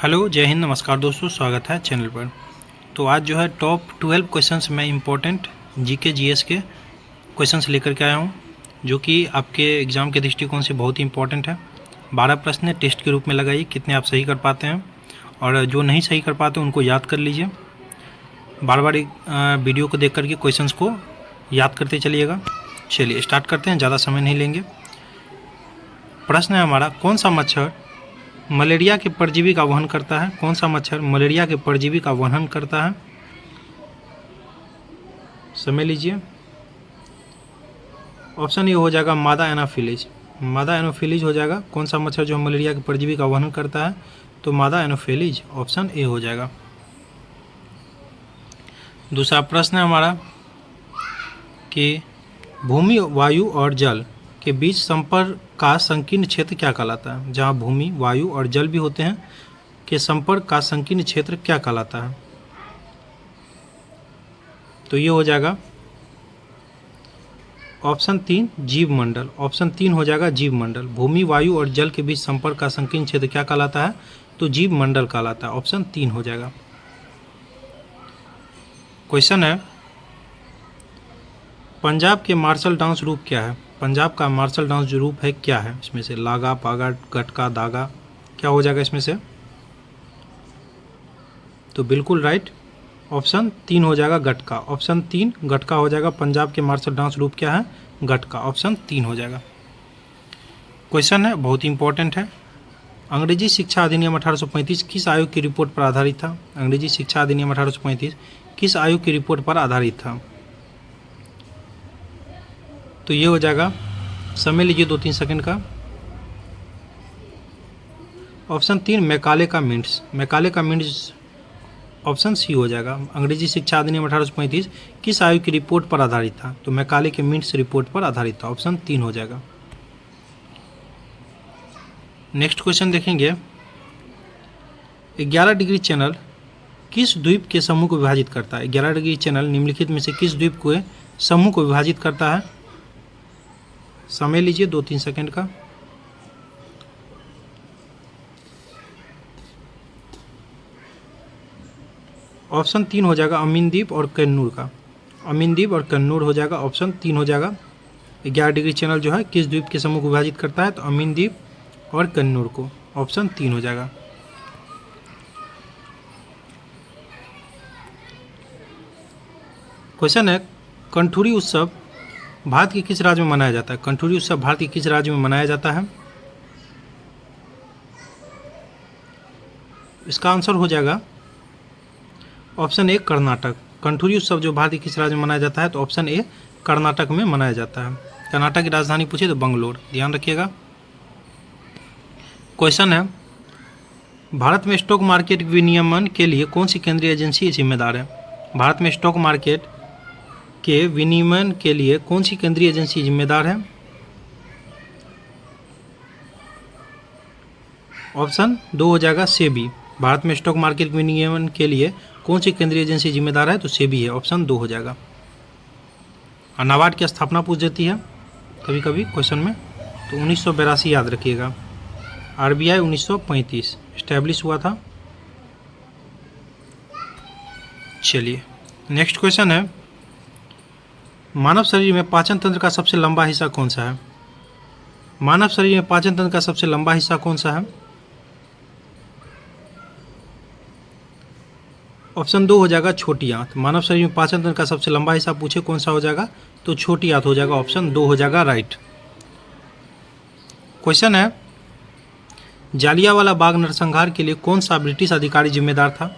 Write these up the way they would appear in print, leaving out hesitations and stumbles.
Hello, जय हिंद, नमस्कार दोस्तों, स्वागत है चैनल पर। तो आज जो है टॉप 12 क्वेश्चंस में इम्पोर्टेंट जीके जीएस के क्वेश्चंस लेकर के आया हूं, जो कि आपके एग्ज़ाम के दृष्टिकोण से बहुत ही इम्पोर्टेंट है। 12 प्रश्न है, टेस्ट के रूप में लगाइए, कितने आप सही कर पाते हैं, और जो नहीं सही कर पाते उनको याद कर लीजिए। बार बार वीडियो को देख करके क्वेश्चंस को याद करते चलिएगा। चलिए स्टार्ट करते हैं, ज़्यादा समय नहीं लेंगे। प्रश्न है हमारा, कौन सा मच्छर मलेरिया के परजीवी का वहन करता है? कौन सा मच्छर मलेरिया के परजीवी का वहन करता है? समय लीजिए। ऑप्शन ए हो जाएगा मादा एनोफिलीज। मादा एनोफिलीज हो जाएगा। कौन सा मच्छर जो मलेरिया के परजीवी का वहन करता है? तो मादा एनोफिलीज, ऑप्शन ए हो जाएगा। दूसरा प्रश्न है हमारा कि भूमि, वायु और जल के बीच संपर्क का संकीर्ण क्षेत्र क्या कहलाता है? जहाँ भूमि, वायु और जल भी होते हैं के संपर्क का संकीर्ण क्षेत्र क्या कहलाता है? तो ये हो जाएगा ऑप्शन 3 जीव मंडल। ऑप्शन 3 हो जाएगा जीव मंडल। भूमि, वायु और जल के बीच संपर्क का संकीर्ण क्षेत्र क्या कहलाता है? तो जीव मंडल कहलाता है। ऑप्शन 3 हो जाएगा। क्वेश्चन है, पंजाब के मार्शल डांस रूप क्या है? पंजाब का मार्शल डांस जो रूप है क्या है? इसमें से लागा, पागा, गटका, दागा, क्या हो जाएगा इसमें से? तो बिल्कुल राइट, ऑप्शन 3 हो जाएगा गटका। ऑप्शन 3 गटका हो जाएगा। पंजाब के मार्शल डांस रूप क्या है? गटका। ऑप्शन 3 हो जाएगा। क्वेश्चन है, बहुत इंपॉर्टेंट है। अंग्रेजी शिक्षा अधिनियम 1835 किस आयोग की रिपोर्ट पर आधारित था? अंग्रेजी शिक्षा अधिनियम 1835 किस आयोग की रिपोर्ट पर आधारित था? तो ये हो जाएगा, समय लीजिए 2-3 सेकंड का। ऑप्शन 3 मैकाले का मिंट्स। मैकाले का मिंट्स, ऑप्शन सी हो जाएगा। अंग्रेजी शिक्षा अधिनियम 1835 किस आयोग की रिपोर्ट पर आधारित था? तो मैकाले के मिंट्स रिपोर्ट पर आधारित था। ऑप्शन 3 हो जाएगा। नेक्स्ट क्वेश्चन देखेंगे, 11 डिग्री चैनल किस द्वीप के समूह को विभाजित करता है? 11 डिग्री चैनल निम्नलिखित में से किस द्वीप के समूह को विभाजित करता है? समय लीजिए 2-3 सेकंड का। ऑप्शन 3 हो जाएगा अमीन द्वीप और कन्नूर का। अमीन द्वीप और कन्नूर हो जाएगा। ऑप्शन 3 हो जाएगा। 11 डिग्री चैनल जो है किस द्वीप के समूह को विभाजित करता है? तो अमीन द्वीप और कन्नूर को। ऑप्शन 3 हो जाएगा। क्वेश्चन है, कंठूरी उत्सव भारत के किस राज्य में मनाया जाता है? कंठूरी उत्सव भारत के किस राज्य में मनाया जाता है? इसका आंसर हो जाएगा ऑप्शन ए कर्नाटक। कंठूरी उत्सव जो भारत के किस राज्य में मनाया जाता है? तो ऑप्शन ए कर्नाटक में मनाया जाता है। कर्नाटक की राजधानी पूछे तो बंगलोर, ध्यान रखिएगा। क्वेश्चन है, भारत में स्टॉक मार्केट विनियमन के लिए कौन सी केंद्रीय एजेंसी जिम्मेदार है? भारत में स्टॉक मार्केट के विनियमन के लिए कौन सी केंद्रीय एजेंसी जिम्मेदार है? ऑप्शन 2 हो जाएगा सेबी। भारत में स्टॉक मार्केट विनियमन के लिए कौन सी केंद्रीय एजेंसी जिम्मेदार है? तो सेबी है। ऑप्शन 2 हो जाएगा। नाबार्ड की स्थापना पूछ देती है कभी कभी क्वेश्चन में, तो 1982 याद रखिएगा। आरबीआई 1935 इस्टेब्लिश हुआ था। चलिए नेक्स्ट क्वेश्चन है, मानव शरीर में पाचन तंत्र का सबसे लंबा हिस्सा कौन सा है? मानव शरीर में पाचन तंत्र का सबसे लंबा हिस्सा कौन सा है? ऑप्शन 2 हो जाएगा छोटी आंत। मानव शरीर में पाचन तंत्र का सबसे लंबा हिस्सा पूछे कौन सा हो जाएगा? तो छोटी आंत हो जाएगा। ऑप्शन 2 हो जाएगा राइट। क्वेश्चन है, जालियांवाला बाग नरसंहार के लिए कौन सा ब्रिटिश अधिकारी जिम्मेदार था?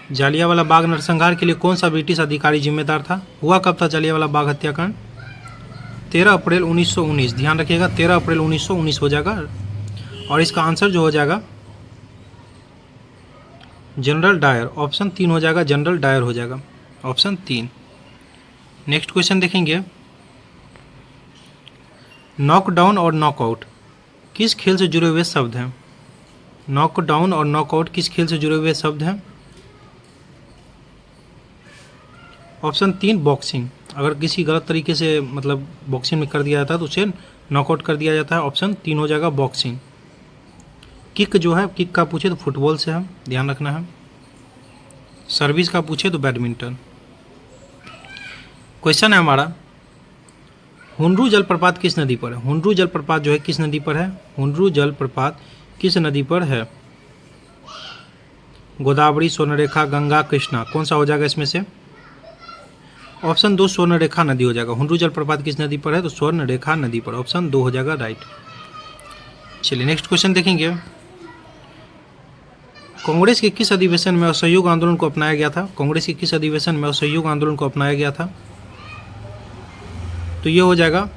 जालियांवाला बाग नरसंहार के लिए कौन सा ब्रिटिश अधिकारी जिम्मेदार था? हुआ कब था जालियांवाला बाग हत्याकांड? 13 अप्रैल 1919, ध्यान रखिएगा 13 अप्रैल 1919 हो जाएगा। और इसका आंसर जो हो जाएगा जनरल डायर। ऑप्शन 3 हो जाएगा, जनरल डायर हो जाएगा। ऑप्शन 3। नेक्स्ट क्वेश्चन देखेंगे, नॉकडाउन और नॉकआउट किस खेल से जुड़े हुए शब्द हैं? नॉकडाउन और नॉकआउट किस खेल से जुड़े हुए शब्द हैं? Option 3 boxing. अगर किसी गलत तरीके से मतलब बॉक्सिंग में कर दिया जाता है तो उसे नॉकआउट कर दिया जाता है। ऑप्शन 3 हो जाएगा बॉक्सिंग। किक जो है, किक का पूछे तो फुटबॉल से है, ध्यान रखना है। सर्विस का पूछे तो बैडमिंटन। क्वेश्चन है हमारा, हुंड्रू जलप्रपात किस नदी पर है? हुंड्रू जलप्रपात जो है किस नदी पर है? हुंड्रू जलप्रपात किस नदी पर है? गोदावरी, स्वर्णरेखा, गंगा, कृष्णा, कौन सा हो जाएगा इसमें से? ऑप्शन 2 स्वर्णरेखा नदी हो जाएगा। हुंड्रू जलप्रपात किस नदी पर है? तो स्वर्णरेखा नदी पर, ऑप्शन 2 हो जाएगा राइट। चलिए नेक्स्ट क्वेश्चन देखेंगे। कांग्रेस के किस अधिवेशन में असहयोग आंदोलन को अपनाया गया था? कांग्रेस के किस अधिवेशन में असहयोग आंदोलन को अपनाया गया था? तो ये हो जाएगा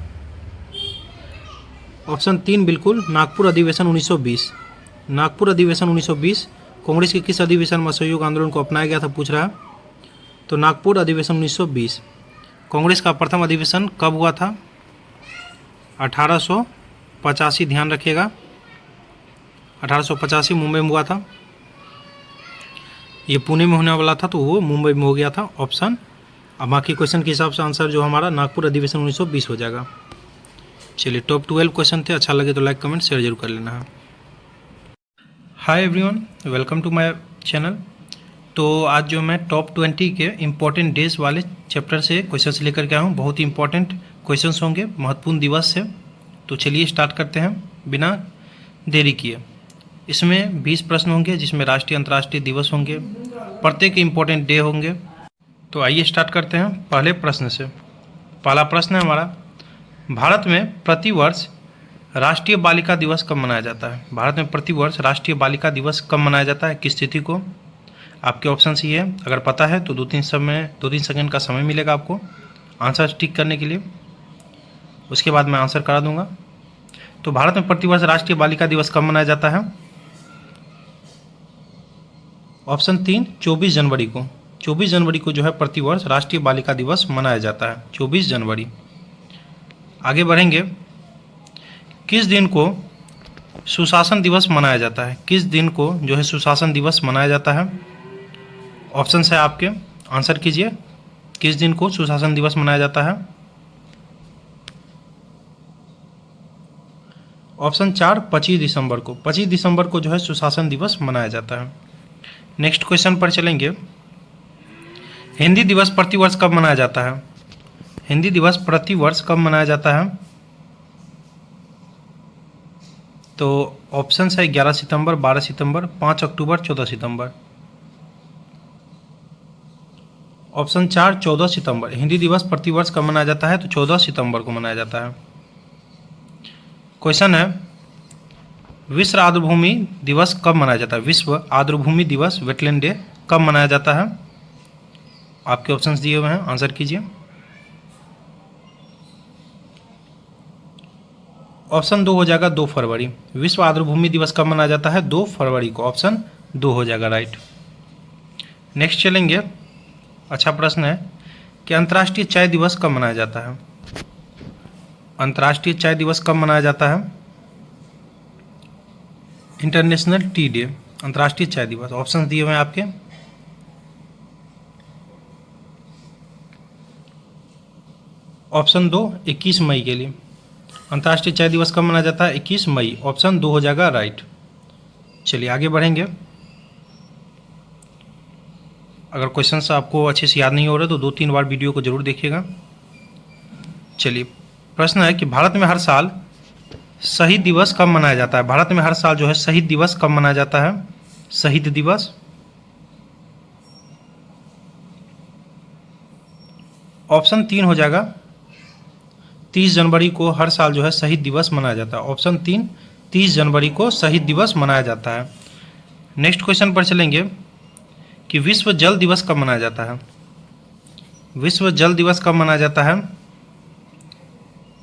ऑप्शन 3 बिल्कुल, नागपुर अधिवेशन 1920। नागपुर अधिवेशन 1920 कांग्रेस के किस अधिवेशन में असहयोग आंदोलन को अपनाया गया था पूछ रहा है? तो नागपुर अधिवेशन 1920। कांग्रेस का प्रथम अधिवेशन कब हुआ था? 1885, ध्यान रखिएगा, 1885 मुंबई में हुआ था। ये पुणे में होने वाला था तो वो मुंबई में हो गया था, ऑप्शन। अब बाकी क्वेश्चन के हिसाब से आंसर जो हमारा नागपुर अधिवेशन 1920 हो जाएगा। चलिए टॉप 12 क्वेश्चन थे, अच्छा लगे तो लाइक कमेंट शेयर जरूर कर लेना है। Hi everyone, welcome to my channel. तो आज जो मैं टॉप 20 के इम्पोर्टेंट डेज वाले चैप्टर से क्वेश्चंस लेकर के आया हूँ। बहुत ही इंपॉर्टेंट क्वेश्चंस होंगे, महत्वपूर्ण दिवस से। तो चलिए स्टार्ट करते हैं बिना देरी किए। इसमें 20 प्रश्न होंगे जिसमें राष्ट्रीय अंतर्राष्ट्रीय दिवस होंगे, प्रत्येक इम्पोर्टेंट डे होंगे। तो आइए स्टार्ट करते हैं पहले प्रश्न से। पहला प्रश्न है हमारा, भारत में प्रतिवर्ष राष्ट्रीय बालिका दिवस कब मनाया जाता है? भारत में प्रतिवर्ष राष्ट्रीय बालिका दिवस कब मनाया जाता है, किस तिथि को? आपके ऑप्शन ये है, अगर पता है तो 2-3 सेकंड का समय मिलेगा आपको आंसर टिक करने के लिए, उसके बाद मैं आंसर करा दूंगा। तो भारत में प्रतिवर्ष राष्ट्रीय बालिका दिवस कब मनाया जाता है? ऑप्शन 3 24 जनवरी को। 24 जनवरी को जो है प्रतिवर्ष राष्ट्रीय बालिका दिवस मनाया जाता है, 24 जनवरी। आगे बढ़ेंगे, किस दिन को सुशासन दिवस मनाया जाता है? किस दिन को जो है सुशासन दिवस मनाया जाता है? ऑप्शन है आपके, आंसर कीजिए, किस दिन को सुशासन दिवस मनाया जाता है? ऑप्शन 4 25 दिसंबर को। 25 दिसंबर को जो है सुशासन दिवस मनाया जाता है। नेक्स्ट क्वेश्चन पर चलेंगे, हिंदी दिवस प्रतिवर्ष कब मनाया जाता है? हिंदी दिवस प्रतिवर्ष कब मनाया जाता है? तो ऑप्शन है 11 सितंबर, 12 सितंबर, 5 अक्टूबर, 14 सितंबर। ऑप्शन 4 14 सितंबर। हिंदी दिवस प्रतिवर्ष कब मनाया जाता है? तो 14 सितंबर को मनाया जाता है। क्वेश्चन है, विश्व आर्द्रभूमि दिवस कब मनाया जाता है? विश्व आर्द्रभूमि दिवस, वेटलैंड डे, कब मनाया जाता है? आपके ऑप्शंस दिए हुए हैं, आंसर कीजिए। ऑप्शन 2 हो जाएगा 2 फरवरी। विश्व आर्द्रभूमि दिवस कब मनाया जाता है? 2 फरवरी को, ऑप्शन 2 हो जाएगा राइट। नेक्स्ट चलेंगे, अच्छा प्रश्न है कि अंतर्राष्ट्रीय चाय दिवस कब मनाया जाता है? अंतर्राष्ट्रीय चाय दिवस कब मनाया जाता है? इंटरनेशनल टी डे, अंतर्राष्ट्रीय चाय दिवस। ऑप्शन दिए हुए हैं आपके, ऑप्शन 2 21 मई के लिए। अंतर्राष्ट्रीय चाय दिवस कब मनाया जाता है? 21 मई, ऑप्शन 2 हो जाएगा राइट। चलिए आगे बढ़ेंगे। अगर क्वेश्चंस आपको अच्छे से याद नहीं हो रहे तो 2-3 बार वीडियो को जरूर देखिएगा। चलिए प्रश्न है कि भारत में हर साल शहीद दिवस कब मनाया जाता है? भारत में हर साल जो है शहीद दिवस कब मनाया जाता है? शहीद दिवस, ऑप्शन 3 हो जाएगा 30 जनवरी को हर साल जो है शहीद दिवस मनाया जाता है। ऑप्शन 3 30 जनवरी को शहीद दिवस मनाया जाता है। नेक्स्ट क्वेश्चन पर चलेंगे कि विश्व जल दिवस कब मनाया जाता है? विश्व जल दिवस कब मनाया जाता है?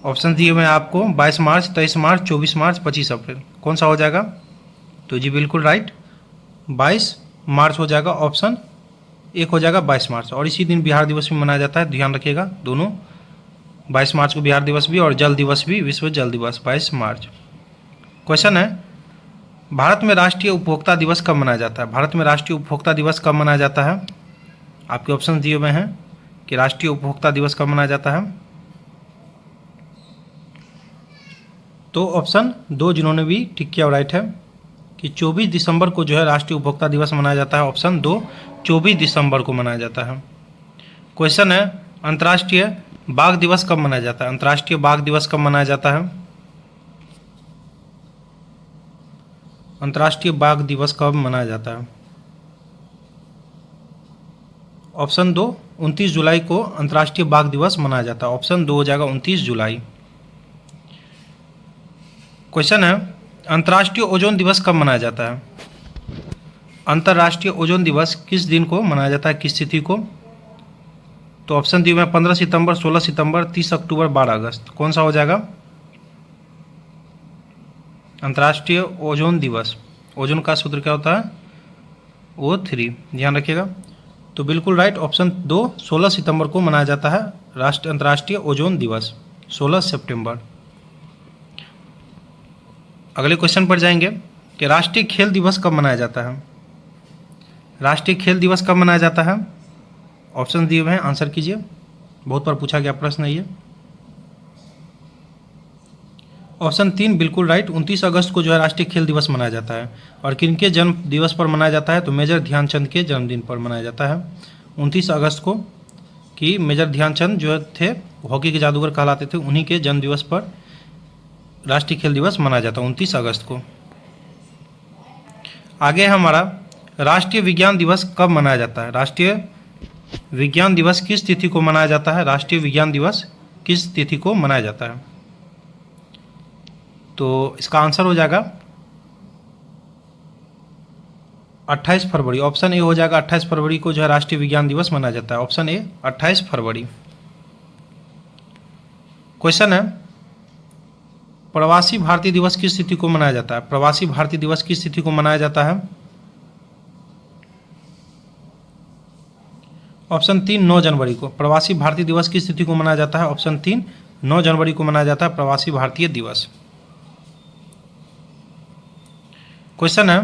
ऑप्शन दिए हुए हैं आपको, 22 मार्च, 23 मार्च, 24 मार्च, 25 अप्रैल। कौन सा हो जाएगा? तो जी बिल्कुल राइट, 22 मार्च हो जाएगा, ऑप्शन 1 हो जाएगा 22 मार्च। और इसी दिन बिहार दिवस भी मनाया जाता है, ध्यान रखिएगा, दोनों 22 मार्च को बिहार दिवस भी और जल दिवस भी, विश्व जल दिवस 22 मार्च। क्वेश्चन है, भारत में राष्ट्रीय उपभोक्ता दिवस कब मनाया जाता है? भारत में राष्ट्रीय उपभोक्ता दिवस कब मनाया जाता है? आपके ऑप्शन दिए हुए हैं कि राष्ट्रीय उपभोक्ता दिवस कब मनाया जाता है। तो ऑप्शन 2 जिन्होंने भी टिक किया राइट है, कि 24 दिसंबर को जो है राष्ट्रीय उपभोक्ता दिवस मनाया जाता है? ऑप्शन 2 24 दिसंबर को मनाया जाता है। क्वेश्चन है अंतर्राष्ट्रीय बाघ दिवस कब मनाया जाता है? अंतर्राष्ट्रीय बाघ दिवस कब मनाया जाता है? अंतर्राष्ट्रीय बाघ दिवस कब मनाया जाता है? ऑप्शन 2 29 जुलाई को अंतर्राष्ट्रीय बाघ दिवस मनाया जाता है। ऑप्शन 2 हो जाएगा 29 जुलाई। क्वेश्चन है अंतर्राष्ट्रीय ओजोन दिवस कब मनाया जाता है? अंतर्राष्ट्रीय ओजोन दिवस किस दिन को मनाया जाता है, किस तिथि को? तो ऑप्शन दिए मैं 15 सितंबर, 16 सितंबर, 30 अक्टूबर, 12 अगस्त। कौन सा हो जाएगा? अंतर्राष्ट्रीय ओजोन दिवस, ओजोन का सूत्र क्या होता है? O3, ध्यान रखिएगा। तो बिल्कुल राइट, ऑप्शन 2 16 सितंबर को मनाया जाता है अंतर्राष्ट्रीय ओजोन दिवस, 16 सितंबर। अगले क्वेश्चन पर जाएंगे कि राष्ट्रीय खेल दिवस कब मनाया जाता है? राष्ट्रीय खेल दिवस कब मनाया जाता है? ऑप्शन दिए हुए हैं, आंसर कीजिए। बहुत बार पूछा गया प्रश्न है ये। ऑप्शन 3 बिल्कुल राइट, 29 अगस्त को जो है राष्ट्रीय खेल दिवस मनाया जाता है। और किनके जन्म दिवस पर मनाया जाता है? तो मेजर ध्यानचंद के जन्मदिन पर मनाया जाता है 29 अगस्त को, कि मेजर ध्यानचंद जो थे हॉकी के जादूगर कहलाते थे, उन्हीं के जन्म दिवस पर राष्ट्रीय खेल दिवस मनाया जाता है 29 अगस्त को। आगे है हमारा राष्ट्रीय विज्ञान दिवस कब मनाया जाता है? राष्ट्रीय विज्ञान दिवस किस तिथि को मनाया जाता है? राष्ट्रीय विज्ञान दिवस किस तिथि को मनाया जाता है? तो इसका आंसर हो जाएगा 28 फरवरी। ऑप्शन ए हो जाएगा, 28 फरवरी को जो है राष्ट्रीय विज्ञान दिवस मनाया जाता है। Option A 28 February. क्वेश्चन है प्रवासी भारतीय दिवस किस तिथि को मनाया जाता है? प्रवासी भारतीय दिवस किस तिथि को मनाया जाता है? ऑप्शन 3 9 जनवरी को। प्रवासी भारतीय दिवस किस तिथि को मनाया जाता है? ऑप्शन 3 9 जनवरी को मनाया जाता है प्रवासी भारतीय दिवस। क्वेश्चन है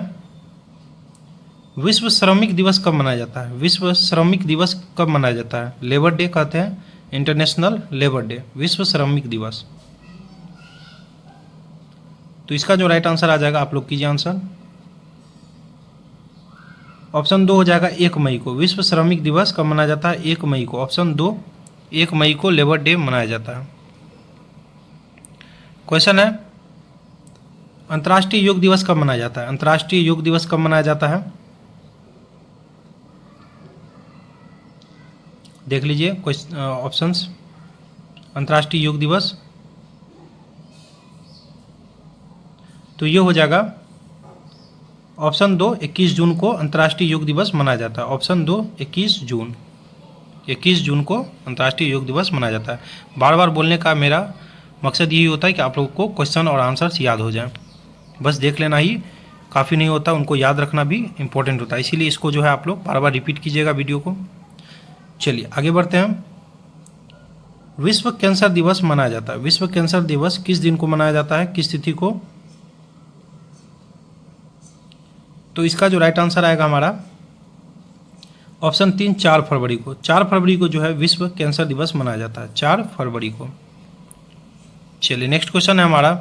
विश्व श्रमिक दिवस कब मनाया जाता है? विश्व श्रमिक दिवस कब मनाया जाता है? लेबर डे कहते हैं, इंटरनेशनल लेबर डे, विश्व श्रमिक दिवस। तो इसका जो राइट आंसर आ जाएगा, आप लोग कीजिए आंसर। ऑप्शन 2 हो जाएगा 1 मई को। विश्व श्रमिक दिवस कब मनाया जाता है? 1 मई को। ऑप्शन 2 1 मई को लेबर डे मनाया जाता है। क्वेश्चन है अंतर्राष्ट्रीय योग दिवस कब मनाया जाता है? अंतर्राष्ट्रीय योग दिवस कब मनाया जाता है? देख लीजिए ऑप्शंस। अंतर्राष्ट्रीय योग दिवस तो ये हो जाएगा ऑप्शन 2 21 जून को अंतर्राष्ट्रीय योग दिवस मनाया जाता है। ऑप्शन 2 21 जून को अंतर्राष्ट्रीय योग दिवस मनाया जाता है। बार बार बोलने का मेरा मकसद यही होता है कि आप लोगों को क्वेश्चन और आंसर्स याद हो जाएं। बस देख लेना ही काफ़ी नहीं होता, उनको याद रखना भी इम्पोर्टेंट होता है। इसीलिए इसको जो है आप लोग बार बार रिपीट कीजिएगा वीडियो को। चलिए आगे बढ़ते हैं। विश्व कैंसर दिवस मनाया जाता है। विश्व कैंसर दिवस किस दिन को मनाया जाता है, किस तिथि को? तो इसका जो राइट आंसर आएगा हमारा ऑप्शन 3 4 फरवरी को। 4 फरवरी को जो है विश्व कैंसर दिवस मनाया जाता है, 4 फरवरी को। चलिए नेक्स्ट क्वेश्चन है हमारा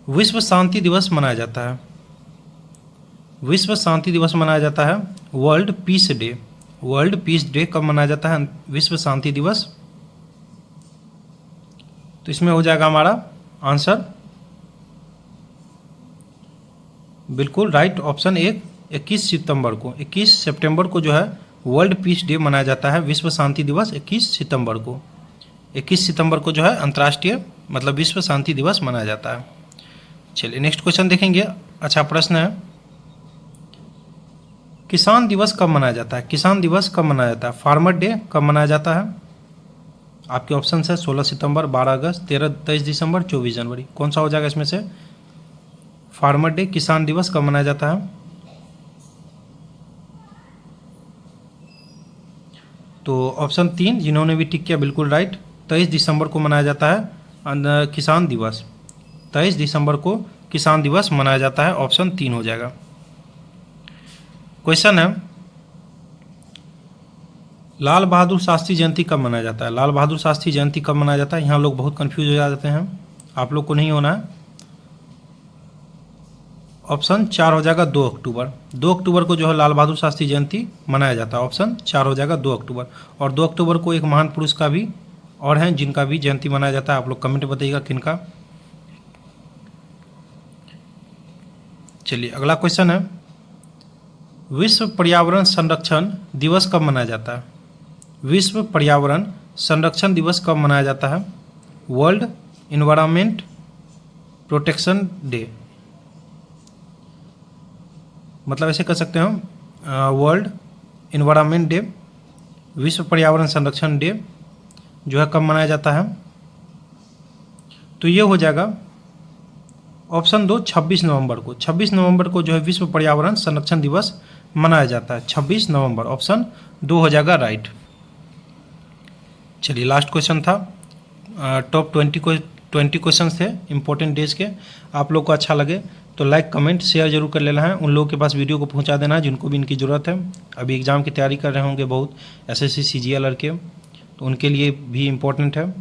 विश्व शांति दिवस मनाया जाता है। विश्व शांति दिवस मनाया जाता है world peace day. World peace day कब मनाया जाता है विश्व शांति दिवस? तो इसमें हो जाएगा हमारा आंसर बिल्कुल राइट, ऑप्शन 1 21 सितंबर को। 21 सितंबर को जो है वर्ल्ड पीस डे मनाया जाता है, विश्व शांति दिवस 21 सितंबर को। 21 सितंबर को जो है अंतर्राष्ट्रीय मतलब विश्व शांति दिवस मनाया जाता है। चलिए नेक्स्ट क्वेश्चन देखेंगे। अच्छा प्रश्न है किसान दिवस कब मनाया जाता है? किसान दिवस कब मनाया जाता है? फार्मर डे कब मनाया जाता है? आपके ऑप्शन है 16 सितंबर, 12 अगस्त, 23 दिसंबर, 24 जनवरी। कौन सा हो जाएगा इसमें से? फार्मर डे, किसान दिवस कब मनाया जाता है? तो ऑप्शन 3 जिन्होंने भी टिक किया बिल्कुल राइट, 23 दिसंबर को मनाया जाता है किसान दिवस। 23 दिसंबर को किसान दिवस मनाया जाता है, ऑप्शन 3 हो जाएगा। क्वेश्चन है लाल बहादुर शास्त्री जयंती कब मनाया जाता है? लाल बहादुर शास्त्री जयंती कब मनाया जाता है? यहाँ लोग बहुत कंफ्यूज हो जाते हैं, आप लोग को नहीं होना है। ऑप्शन 4 हो जाएगा 2 अक्टूबर। 2 अक्टूबर को जो है लाल बहादुर शास्त्री जयंती मनाया जाता है। ऑप्शन 4 हो जाएगा 2 अक्टूबर। और 2 अक्टूबर को एक महान पुरुष का भी और हैं जिनका भी जयंती मनाया जाता है। आप लोग कमेंट बताइएगा किनका। चलिए अगला क्वेश्चन है, विश्व पर्यावरण संरक्षण दिवस कब मनाया जाता है? विश्व पर्यावरण संरक्षण दिवस कब मनाया जाता है? वर्ल्ड इन्वायरमेंट प्रोटेक्शन डे, मतलब ऐसे कह सकते हैं वर्ल्ड इन्वायरमेंट डे, विश्व पर्यावरण संरक्षण डे जो है कब मनाया जाता है? तो ये हो जाएगा ऑप्शन 2 26 नवंबर को। 26 नवंबर को जो है विश्व पर्यावरण संरक्षण दिवस मनाया जाता है। 26 नवंबर, ऑप्शन 2 हो जाएगा राइट। चलिए लास्ट क्वेश्चन था, टॉप 20 क्वेश्चन थे इंपॉर्टेंट डेज के। आप लोग को अच्छा लगे तो लाइक कमेंट शेयर जरूर कर लेना है। उन लोगों के पास वीडियो को पहुंचा देना है जिनको भी इनकी ज़रूरत है। अभी एग्ज़ाम की तैयारी कर रहे होंगे बहुत, एसएससी सीजीएल के, तो उनके लिए भी इम्पोर्टेंट है,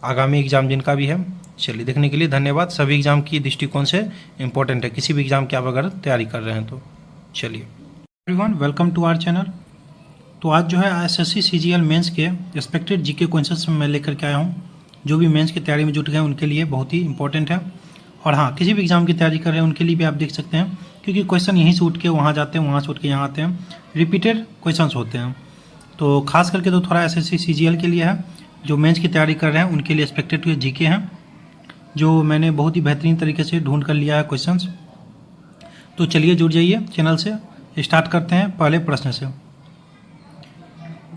आगामी एग्ज़ाम जिनका भी है। चलिए देखने के लिए धन्यवाद। सभी एग्ज़ाम की दृष्टिकोण से इम्पोर्टेंट है, किसी भी एग्ज़ाम की आप अगर तैयारी कर रहे हैं तो। चलिए everyone, welcome to our channel. तो आज जो है एसएससी सीजीएल मेंस के एक्सपेक्टेड जीके क्वेश्चंस मैं लेकर के आया हूँ, जो भी मेंस की तैयारी में जुट गए हैं उनके लिए बहुत ही इंपॉर्टेंट है। और हाँ, किसी भी एग्ज़ाम की तैयारी कर रहे हैं उनके लिए भी आप देख सकते हैं, क्योंकि क्वेश्चन यहीं से उठ के वहाँ जाते हैं, वहाँ से उठ के यहाँ आते हैं, रिपीटेड क्वेश्चंस होते हैं। तो खास करके तो थोड़ा एसएससी सीजीएल के लिए है, जो मेंस की तैयारी कर रहे हैं उनके लिए एक्सपेक्टेड जीके हैं, जो मैंने बहुत ही बेहतरीन तरीके से ढूंढ कर लिया है क्वेश्चंस। तो चलिए जुड़ जाइए चैनल से। स्टार्ट करते हैं पहले प्रश्न से।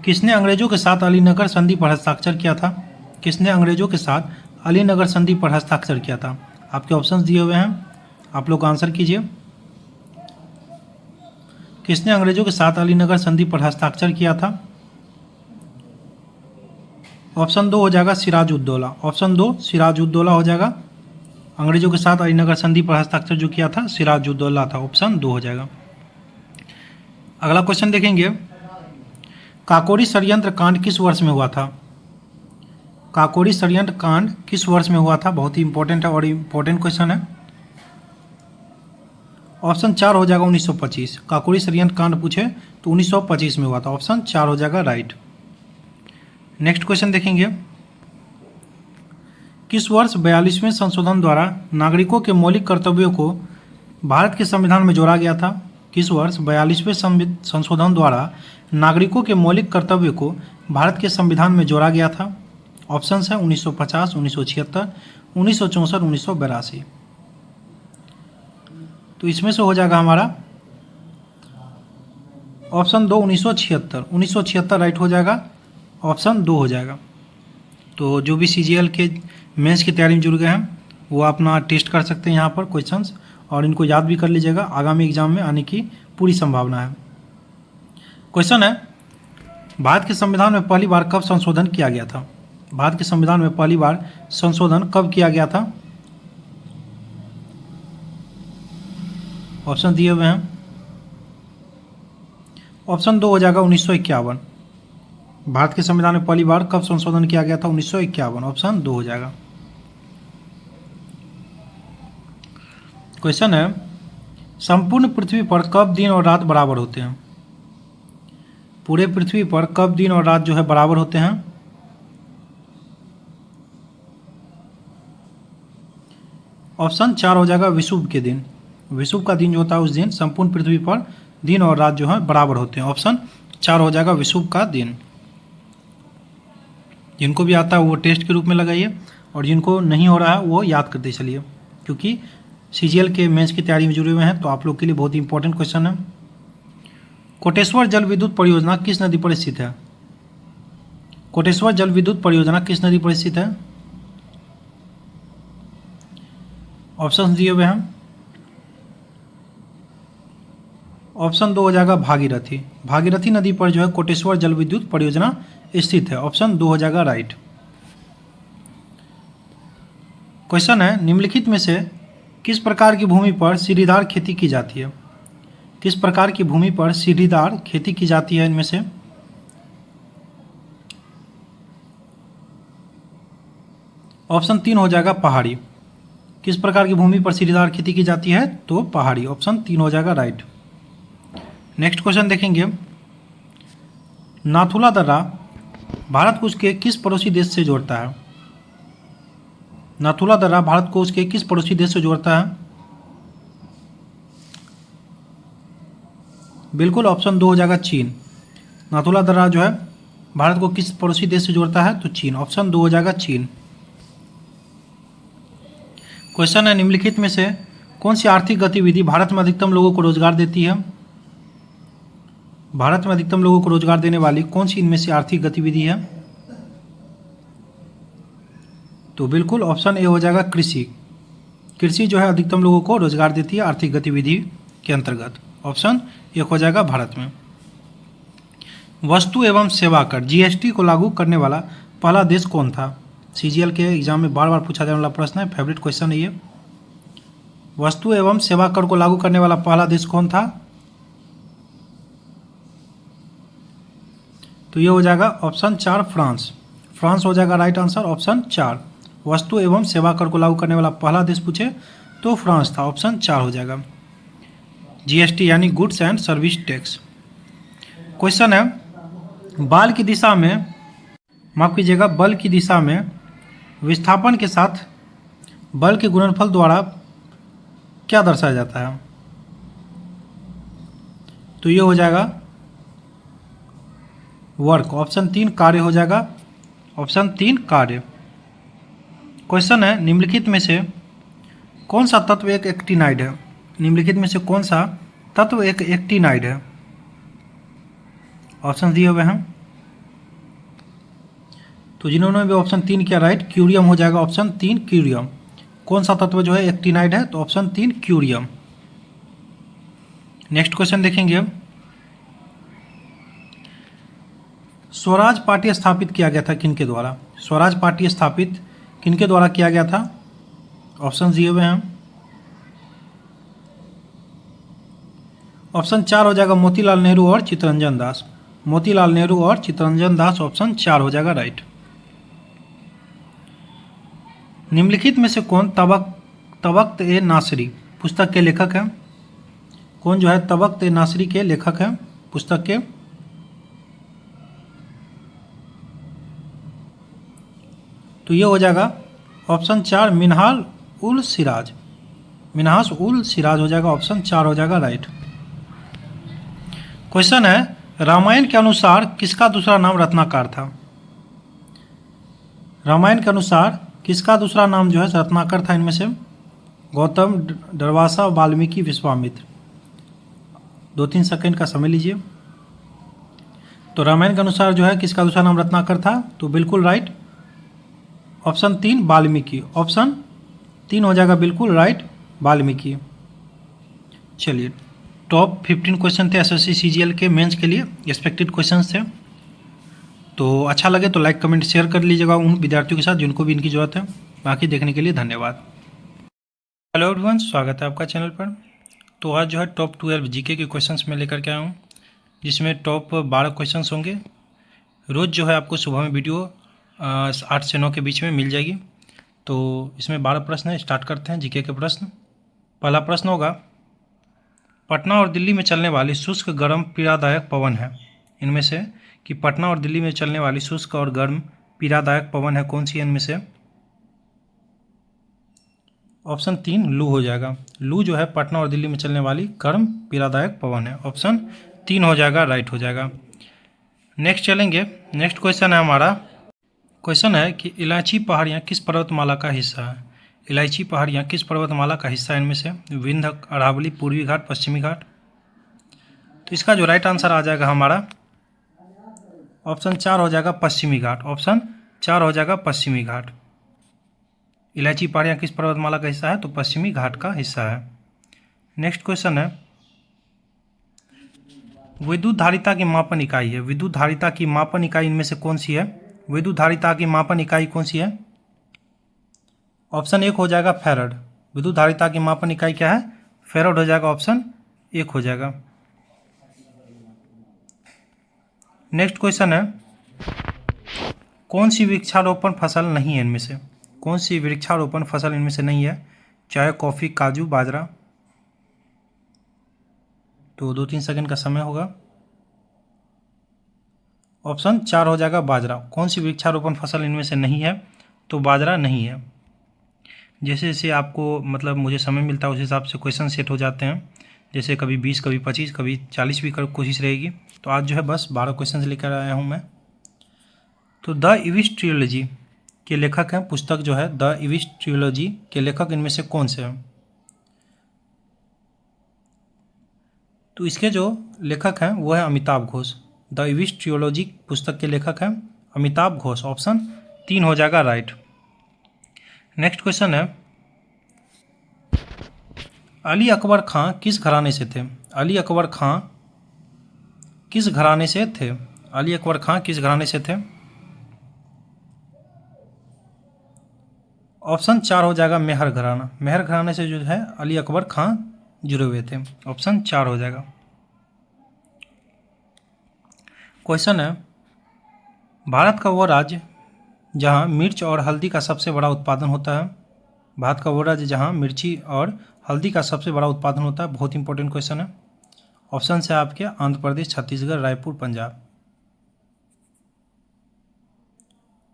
किसने अंग्रेजों के साथ अलीनगर संधि पर हस्ताक्षर किया था? किसने अंग्रेजों के साथ अलीनगर संधि पर हस्ताक्षर किया था? आपके ऑप्शंस दिए हुए हैं, आप लोग आंसर कीजिए। किसने अंग्रेजों के साथ अलीनगर संधि पर हस्ताक्षर किया था? ऑप्शन 2 हो जाएगा सिराजुद्दौला। ऑप्शन 2 सिराजुद्दौला हो जाएगा। अंग्रेजों के साथ अलीनगर संधि पर हस्ताक्षर जो किया था सिराजुद्दौला था। ऑप्शन 2 हो जाएगा। अगला क्वेश्चन देखेंगे, काकोरी षड्यंत्र कांड किस वर्ष में हुआ था? काकोरी षड्यंत्र कांड किस वर्ष में हुआ था? बहुत ही इंपॉर्टेंट है और इम्पोर्टेंट क्वेश्चन है। ऑप्शन 4 हो जाएगा 1925। काकोरी षड्यंत्र कांड पूछे तो 1925 में हुआ था। ऑप्शन 4 हो जाएगा राइट। नेक्स्ट क्वेश्चन देखेंगे, किस वर्ष 42वें संशोधन द्वारा नागरिकों के मौलिक कर्तव्यों को भारत के संविधान में जोड़ा गया था? किस वर्ष 42वें संशोधन द्वारा नागरिकों के मौलिक कर्तव्यों को भारत के संविधान में जोड़ा गया था? ऑप्शन है 1950, 1976, 1964, 1982। तो इसमें से हो जाएगा हमारा ऑप्शन 2 1976। 1976 राइट हो जाएगा, ऑप्शन 2 हो जाएगा। तो जो भी सीजीएल के मेंस की तैयारी में जुड़ गए हैं वो अपना टेस्ट कर सकते हैं यहाँ पर क्वेश्चंस, और इनको याद भी कर लीजिएगा, आगामी एग्जाम में आने की पूरी संभावना है। क्वेश्चन है, भारत के संविधान में पहली बार कब संशोधन किया गया था? भारत के संविधान में पहली बार संशोधन कब किया गया था? ऑप्शन दिए हुए हैं। ऑप्शन 2 हो जाएगा 1951। भारत के संविधान में पहली बार कब संशोधन किया गया था? 1951। ऑप्शन 2 हो जाएगा। क्वेश्चन है, संपूर्ण पृथ्वी पर कब दिन और रात बराबर होते हैं? पूरे पृथ्वी पर कब दिन और रात जो है बराबर होते हैं? ऑप्शन 4 हो जाएगा विषुव के दिन। विषुव का दिन जो होता है उस दिन संपूर्ण पृथ्वी पर दिन और रात जो है बराबर होते हैं। ऑप्शन 4 हो जाएगा विषुव का दिन। जिनको भी आता है वो टेस्ट के रूप में लगाइए, और जिनको नहीं हो रहा है वो याद करते चलिए, क्योंकि सीजीएल के मेंस की तैयारी में जुड़े हुए हैं, तो आप लोग के लिए बहुत ही इंपॉर्टेंट क्वेश्चन है। कोटेश्वर जल विद्युत परियोजना किस नदी पर स्थित है? कोटेश्वर जल विद्युत परियोजना किस नदी पर स्थित है? ऑप्शन दिए हुए हैं। ऑप्शन 2 हो जाएगा भागीरथी। भागीरथी नदी पर जो है कोटेश्वर जल विद्युत परियोजना स्थित है। ऑप्शन 2 हो जाएगा राइट। क्वेश्चन है, निम्नलिखित में से किस प्रकार की भूमि पर सीढ़ीदार खेती की जाती है? किस प्रकार की भूमि पर सीढ़ीदार खेती की जाती है? इनमें से ऑप्शन 3 हो जाएगा पहाड़ी। किस प्रकार की भूमि पर सीढ़ीदार खेती की जाती है? तो पहाड़ी। ऑप्शन 3 हो जाएगा राइट। नेक्स्ट क्वेश्चन देखेंगे, नाथुला दर्रा भारत को उसके किस पड़ोसी देश से जोड़ता है? नाथुला दर्रा भारत को उसके किस पड़ोसी देश से जोड़ता है? बिल्कुल ऑप्शन 2 हो जाएगा चीन। नाथुला दर्रा जो है भारत को किस पड़ोसी देश से जोड़ता है? तो चीन। ऑप्शन 2 हो जाएगा चीन। क्वेश्चन है, निम्नलिखित में से कौन सी आर्थिक गतिविधि भारत में अधिकतम लोगों को रोजगार देती है? भारत में अधिकतम लोगों को रोजगार देने वाली कौन सी इनमें से आर्थिक गतिविधि है? तो बिल्कुल ऑप्शन ए हो जाएगा कृषि। कृषि जो है अधिकतम लोगों को रोजगार देती है आर्थिक गतिविधि के अंतर्गत। ऑप्शन 1 हो जाएगा भारत में। वस्तु एवं सेवा कर जीएसटी को लागू करने वाला पहला देश कौन था? सीजीएल के एग्जाम में बार बार पूछा जाने वाला प्रश्न है, फेवरेट क्वेश्चन है ये। वस्तु एवं सेवा कर को लागू करने वाला पहला देश कौन था? तो ये हो जाएगा ऑप्शन 4 फ्रांस। फ्रांस हो जाएगा राइट आंसर, ऑप्शन 4। वस्तु एवं सेवा कर को लागू करने वाला पहला देश पूछे तो फ्रांस था, ऑप्शन 4 हो जाएगा। जीएसटी यानी goods and service tax. Question है, बल की दिशा में, माफ कीजिएगा, बल की दिशा में विस्थापन के साथ बल के गुणनफल द्वारा क्या दर्शाया जाता है? तो ये हो जाएगा वर्क। ऑप्शन 3 कार्य हो जाएगा, ऑप्शन 3 कार्य। क्वेश्चन है, निम्नलिखित में से कौन सा तत्व एक एक्टिनाइड है? निम्नलिखित में से कौन सा तत्व एक एक्टिनाइड है? ऑप्शन दिए हुए हैं, तो जिन्होंने भी ऑप्शन 3 किया राइट, क्यूरियम हो जाएगा, ऑप्शन 3 क्यूरियम। कौन सा तत्व जो है एक्टिनाइड है? तो ऑप्शन 3 क्यूरियम। नेक्स्ट क्वेश्चन देखेंगे, स्वराज पार्टी स्थापित किया गया था किनके द्वारा? स्वराज पार्टी स्थापित किनके द्वारा किया गया था? ऑप्शन दिए हुए हैं, ऑप्शन 4 हो जाएगा मोतीलाल नेहरू और चित्तरंजन दास। मोतीलाल नेहरू और चित्तरंजन दास, ऑप्शन 4 हो जाएगा राइट। निम्नलिखित में से कौन तबक्त ए नासरी पुस्तक के लेखक हैं? कौन जो है तबक्त ए नासरी के लेखक हैं पुस्तक के? तो ये हो जाएगा ऑप्शन 4 मिनहाल उल सिराज। मिनहास उल सिराज हो जाएगा, ऑप्शन 4 हो जाएगा राइट। क्वेश्चन है, रामायण के अनुसार किसका दूसरा नाम रत्नाकर था? रामायण के अनुसार किसका दूसरा नाम जो है रत्नाकर था? इनमें से गौतम, दरवासा, वाल्मीकि, विश्वामित्र। 2-3 सेकंड का समय लीजिए। तो रामायण के अनुसार जो है किसका दूसरा नाम रत्नाकर था? तो बिल्कुल राइट, ऑप्शन 3 वाल्मीकि। ऑप्शन 3 हो जाएगा बिल्कुल राइट, वाल्मीकि। चलिए, टॉप 15 क्वेश्चन थे एसएससी सीजीएल के मेंस के लिए, एक्सपेक्टेड क्वेश्चंस थे। तो अच्छा लगे तो लाइक कमेंट शेयर कर लीजिएगा उन विद्यार्थियों के साथ जिनको भी इनकी ज़रूरत है। बाकी देखने के लिए धन्यवाद। हेलो एवरीवन, स्वागत है आपका चैनल पर। तो आज जो है टॉप 12 जीके के क्वेश्चंस में लेकर के आया हूँ, जिसमें टॉप 12 क्वेश्चंस होंगे। रोज़ जो है आपको सुबह में वीडियो 8 से 9 के बीच में मिल जाएगी। तो इसमें 12 प्रश्न है, स्टार्ट करते हैं जीके के प्रश्न। पहला प्रश्न होगा, पटना और दिल्ली में चलने वाली शुष्क गर्म पीड़ादायक पवन है इनमें से कि पटना और दिल्ली में चलने वाली शुष्क और गर्म पीड़ादायक पवन है कौन सी इनमें से? ऑप्शन 3 लू हो जाएगा। लू जो है पटना और दिल्ली में चलने वाली गर्म पीड़ादायक पवन है, ऑप्शन 3 हो जाएगा राइट हो जाएगा। नेक्स्ट चलेंगे, नेक्स्ट क्वेश्चन है हमारा। क्वेश्चन है कि इलायची पहाड़ियाँ किस पर्वतमाला का हिस्सा है? इलायची पहाड़ियाँ किस पर्वतमाला का हिस्सा है इनमें से? विंध्य, अरावली, पूर्वी घाट, पश्चिमी घाट। तो इसका जो राइट आंसर आ जाएगा हमारा ऑप्शन 4 हो जाएगा पश्चिमी घाट। ऑप्शन 4 हो जाएगा पश्चिमी घाट। इलायची पहाड़ियाँ किस पर्वतमाला का हिस्सा है? तो पश्चिमी घाट का हिस्सा है। नेक्स्ट क्वेश्चन है, विद्युत धारिता की मापन इकाई है। विद्युत धारिता की मापन इकाई इनमें से कौन सी है? विद्युत धारिता की मापन इकाई कौन सी है? ऑप्शन 1 हो जाएगा फैरड। विद्युत धारिता की मापन इकाई क्या है? फैरड हो जाएगा, ऑप्शन 1 हो जाएगा। नेक्स्ट क्वेश्चन है, कौन सी वृक्षारोपण फसल नहीं है इनमें से? कौन सी वृक्षारोपण फसल इनमें से नहीं है? चाय, कॉफ़ी, काजू, बाजरा। तो 2-3 सेकंड का समय होगा। ऑप्शन 4 हो जाएगा बाजरा। कौन सी वृक्षारोपण फसल इनमें से नहीं है? तो बाजरा नहीं है। जैसे जैसे आपको मतलब मुझे समय मिलता है उस हिसाब से क्वेश्चन सेट हो जाते हैं। जैसे कभी 20, कभी 25, कभी 40 भी कोशिश रहेगी। तो आज जो है बस 12 क्वेश्चन लेकर आया हूँ मैं। तो द इविस्ट ट्रियोलॉजी के लेखक हैं, पुस्तक जो है द इविस्ट ट्रियोलॉजी के लेखक इनमें से कौन से हैं? तो इसके जो लेखक हैं वो है अमिताभ घोष। द इविस्ट ट्रियोलॉजी पुस्तक के लेखक हैं अमिताभ घोष। ऑप्शन 3 हो जाएगा राइट। नेक्स्ट क्वेश्चन है, अली अकबर खां किस घराने से थे? अली अकबर खां किस घराने से थे? अली अकबर खां किस घराने से थे? ऑप्शन 4 हो जाएगा मेहर घराना। मेहर घराने से जो है अली अकबर खां जुड़े हुए थे। ऑप्शन 4 हो जाएगा। क्वेश्चन है, भारत का वो राज्य जहां मिर्च और हल्दी का सबसे बड़ा उत्पादन होता है। भारत का वो राज्य जहां मिर्ची और हल्दी का सबसे बड़ा उत्पादन होता है। बहुत इंपॉर्टेंट क्वेश्चन है। ऑप्शन है आपके आंध्र प्रदेश, छत्तीसगढ़, रायपुर, पंजाब।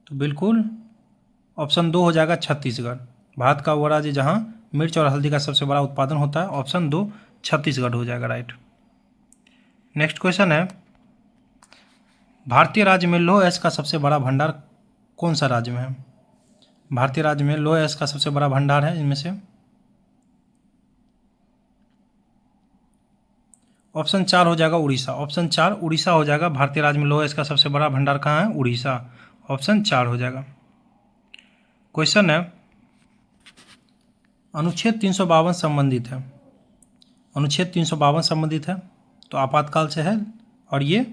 तो बिल्कुल ऑप्शन 2 हो जाएगा छत्तीसगढ़। भारत का वो राज्य जहां मिर्च और हल्दी का सबसे बड़ा उत्पादन होता है। ऑप्शन 2 छत्तीसगढ़ हो जाएगा राइट। नेक्स्ट क्वेश्चन है, भारतीय राज्य में लौह अयस्क का सबसे बड़ा भंडार कौन सा राज्य में है? भारतीय राज्य में लौह अयस्क का सबसे बड़ा भंडार है इनमें से। ऑप्शन 4 हो जाएगा उड़ीसा। ऑप्शन 4 उड़ीसा हो जाएगा। भारतीय राज्य में लौह अयस्क का सबसे बड़ा भंडार कहाँ है? उड़ीसा। ऑप्शन 4 हो जाएगा। क्वेश्चन है, अनुच्छेद 352 संबंधित है। अनुच्छेद 352 संबंधित है तो आपातकाल से है और ये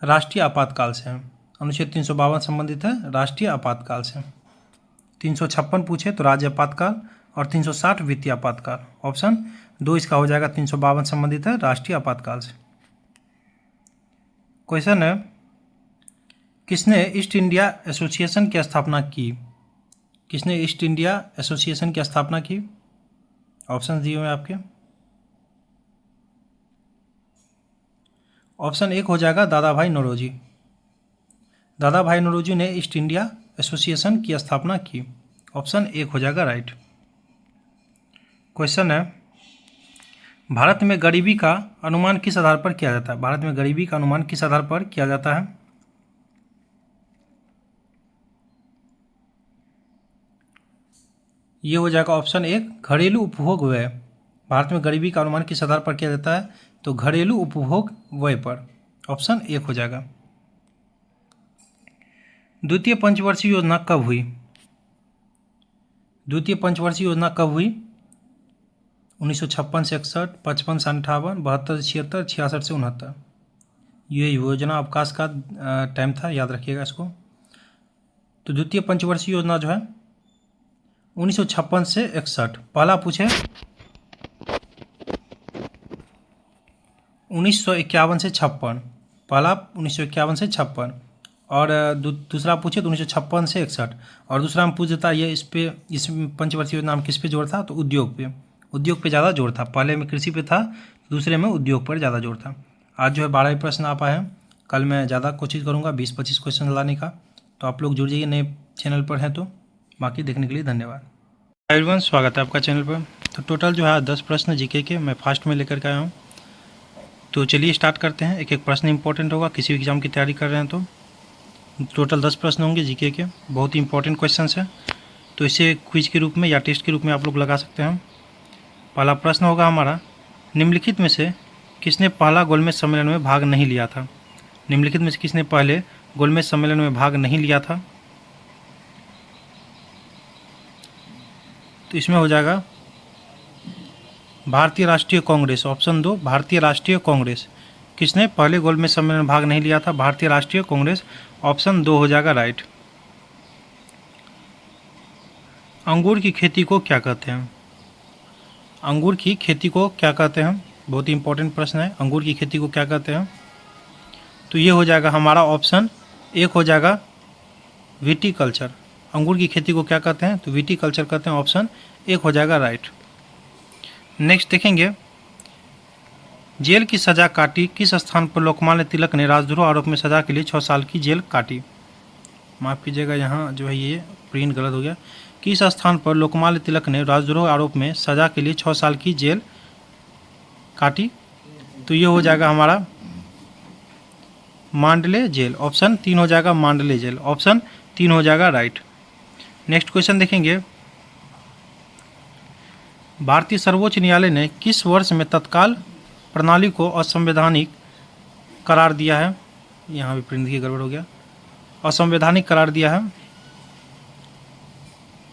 राष्ट्रीय आपातकाल से है। अनुच्छेद 352 संबंधित है राष्ट्रीय आपातकाल से। 356 पूछे तो राज्य आपातकाल और 360 वित्तीय आपातकाल। ऑप्शन 2 इसका हो जाएगा। 352 संबंधित है राष्ट्रीय आपातकाल से। क्वेश्चन है, किसने ईस्ट इंडिया एसोसिएशन की स्थापना की? किसने ईस्ट इंडिया एसोसिएशन की स्थापना की? ऑप्शन दिए हुए आपके। ऑप्शन 1 हो जाएगा दादा भाई नौरोजी। दादा भाई नौरोजी ने ईस्ट इंडिया एसोसिएशन की स्थापना की। ऑप्शन 1 हो जाएगा राइट। क्वेश्चन है, भारत में गरीबी का अनुमान किस आधार पर किया जाता है? भारत में गरीबी का अनुमान किस आधार पर किया जाता है? ये हो जाएगा ऑप्शन 1 घरेलू उपभोग व्यय। भारत में गरीबी का अनुमान किस आधार पर किया जाता है? तो घरेलू उपभोग व्यय पर। ऑप्शन 1 हो जाएगा। द्वितीय पंचवर्षीय योजना कब हुई? द्वितीय पंचवर्षीय योजना कब हुई? 1956 से 61, 55 से 58, 72 से 76, 66 से 69। ये योजना अवकाश का टाइम था, याद रखिएगा इसको। तो द्वितीय पंचवर्षीय योजना जो है 1956 से 61। पहला पूछे 1951 से 56। पहला 1951 से 56 और दूसरा पूछे तो 1956 से 61। और दूसरा में पूछ देता ये इस पंचवर्षीय योजना में किस पे जोर था? तो उद्योग पे। उद्योग पे ज़्यादा जोर था। पहले में कृषि पे था, दूसरे में उद्योग पर ज़्यादा जोर था। आज जो है 12 प्रश्न आ पाए हैं। कल मैं ज़्यादा कोशिश करूँगा 20-25 क्वेश्चन लाने का। तो आप लोग जुड़ जाइए नए चैनल पर हैं तो। बाकी देखने के लिए धन्यवाद। एवरीवन, स्वागत है आपका चैनल पर। तो टोटल जो है 10 प्रश्न जीके के मैं फास्ट में लेकर के आया हूँ। तो चलिए स्टार्ट करते हैं। एक एक प्रश्न इंपॉर्टेंट होगा, किसी भी एग्जाम की तैयारी कर रहे हैं तो। टोटल 10 प्रश्न होंगे जीके के, बहुत ही इंपॉर्टेंट क्वेश्चन है। तो इसे क्विज के रूप में या टेस्ट के रूप में आप लोग लगा सकते हैं। पहला प्रश्न होगा हमारा, निम्नलिखित में से किसने पहला गोलमेज सम्मेलन में भाग नहीं लिया था? निम्नलिखित में से किसने पहले गोलमेज सम्मेलन में भाग नहीं लिया था? तो इसमें हो जाएगा भारतीय राष्ट्रीय कांग्रेस। ऑप्शन 2 भारतीय राष्ट्रीय कांग्रेस। किसने पहले गोलमेज सम्मेलन में भाग नहीं लिया था? भारतीय राष्ट्रीय कांग्रेस। ऑप्शन 2 हो जाएगा राइट। अंगूर की खेती को क्या कहते हैं? अंगूर की खेती को क्या कहते हैं? बहुत ही इंपॉर्टेंट प्रश्न है। अंगूर की खेती को क्या कहते हैं? तो ये हो जाएगा हमारा ऑप्शन 1 हो जाएगा विटीकल्चर। अंगूर की खेती को क्या कहते हैं? तो विटी कल्चर कहते हैं। ऑप्शन एक हो जाएगा राइट। नेक्स्ट देखेंगे, जेल की सजा काटी किस स्थान पर लोकमान्य तिलक ने राजद्रोह आरोप में सजा के लिए 6 साल की जेल काटी? माफ़ कीजिएगा, यहाँ जो है ये प्रिंट गलत हो गया। किस स्थान पर लोकमान्य तिलक ने राजद्रोह आरोप में सजा के लिए 6 साल की जेल काटी? तो ये हो जाएगा हमारा मांडले जेल। ऑप्शन 3 हो जाएगा मांडले जेल। ऑप्शन 3 हो जाएगा राइट। नेक्स्ट क्वेश्चन देखेंगे, भारतीय सर्वोच्च न्यायालय ने किस वर्ष में तत्काल प्रणाली को असंवैधानिक करार दिया है? यहाँ भी प्रिंट की गड़बड़ हो गया, असंवैधानिक करार दिया है।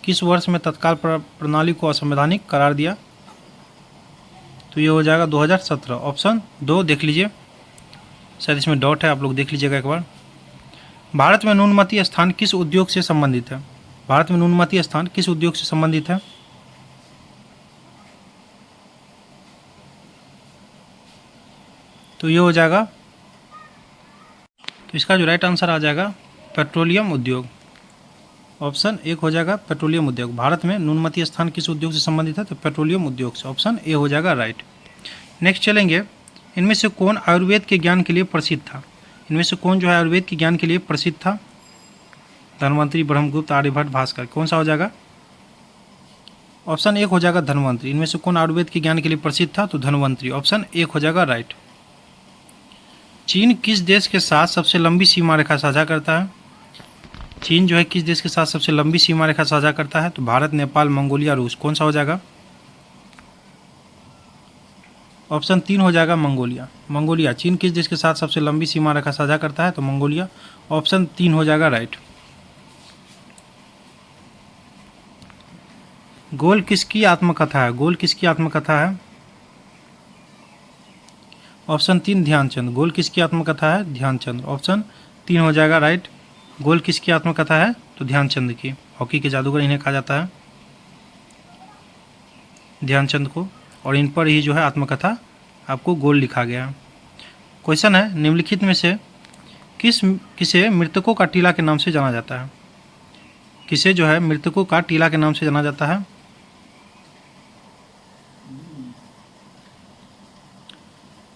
किस वर्ष में तत्काल प्रणाली को असंवैधानिक करार दिया? तो ये हो जाएगा 2017। ऑप्शन 2 देख लीजिए, शायद इसमें डॉट है, आप लोग देख लीजिएगा एक बार। भारत में न्यूनमती स्थान किस उद्योग से संबंधित है? भारत में न्यूनमती स्थान किस उद्योग से संबंधित है? तो ये हो जाएगा, तो इसका जो राइट आंसर आ जाएगा पेट्रोलियम उद्योग। ऑप्शन 1 हो जाएगा पेट्रोलियम उद्योग। भारत में न्यूनमती स्थान किस उद्योग से संबंधित है? तो पेट्रोलियम उद्योग से। ऑप्शन ए हो जाएगा राइट। नेक्स्ट चलेंगे, इनमें से कौन आयुर्वेद के ज्ञान के लिए प्रसिद्ध था? इनमें से कौन जो है आयुर्वेद के ज्ञान के लिए प्रसिद्ध था? धन्वंतरी, ब्रह्मगुप्त, आर्यभट्ट, भास्कर। कौन सा हो जाएगा? ऑप्शन 1 हो जाएगा धन्वंतरी। इनमें से कौन आयुर्वेद के ज्ञान के लिए प्रसिद्ध था? तो धन्वंतरी। ऑप्शन 1 हो जाएगा राइट। चीन किस देश के साथ सबसे लंबी सीमा रेखा साझा करता है? चीन जो है किस देश के साथ सबसे लंबी सीमा रेखा साझा करता है? तो भारत, नेपाल, मंगोलिया, रूस। कौन सा हो जाएगा? ऑप्शन 3 हो जाएगा मंगोलिया। मंगोलिया। चीन किस देश के साथ सबसे लंबी सीमा रेखा साझा करता है? तो मंगोलिया। ऑप्शन 3 हो जाएगा राइट। गोल किसकी आत्मकथा है? गोल किसकी आत्मकथा है? ऑप्शन 3 ध्यानचंद। गोल किसकी आत्मकथा है? ध्यानचंद। ऑप्शन 3 हो जाएगा राइट। गोल किसकी आत्मकथा है? तो ध्यानचंद की। हॉकी के जादूगर इन्हें कहा जाता है, ध्यानचंद को, और इन पर ही जो है आत्मकथा आपको गोल लिखा गया है। क्वेश्चन है, निम्नलिखित में से किसे मृतकों का टीला के नाम से जाना जाता है? किसे जो है मृतकों का टीला के नाम से जाना जाता है?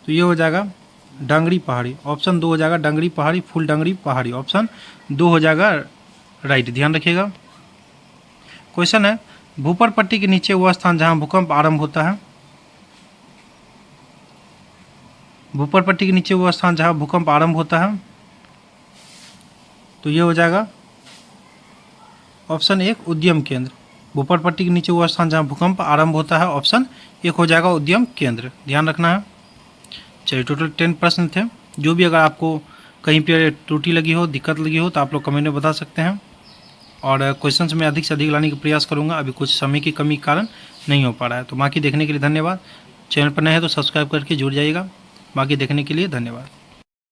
तो ये हो जाएगा डांगरी पहाड़ी। ऑप्शन 2 हो जाएगा डांगरी पहाड़ी, फुल डांगरी पहाड़ी। ऑप्शन 2 हो जाएगा राइट, ध्यान रखिएगा। क्वेश्चन है, भूपर पट्टी के नीचे वह स्थान जहां भूकंप आरंभ होता है? भूपर पट्टी के नीचे वह स्थान जहां भूकंप आरंभ होता है? तो ये हो जाएगा ऑप्शन 1 उद्यम केंद्र। भूपर पट्टी के नीचे वह स्थान जहां भूकंप आरंभ होता है। ऑप्शन 1 हो जाएगा उद्यम केंद्र, ध्यान रखना है। चलिए, टोटल 10 प्रश्न थे। जो भी अगर आपको कहीं पर त्रुटि लगी हो, दिक्कत लगी हो, तो आप लोग कमेंट में बता सकते हैं, और क्वेश्चंस में अधिक से अधिक लाने का प्रयास करूंगा। अभी कुछ समय की कमी के कारण नहीं हो पा रहा है। तो बाकी देखने के लिए धन्यवाद। चैनल पर नए हैं तो सब्सक्राइब करके जुड़ जाइएगा। बाकी देखने के लिए धन्यवाद।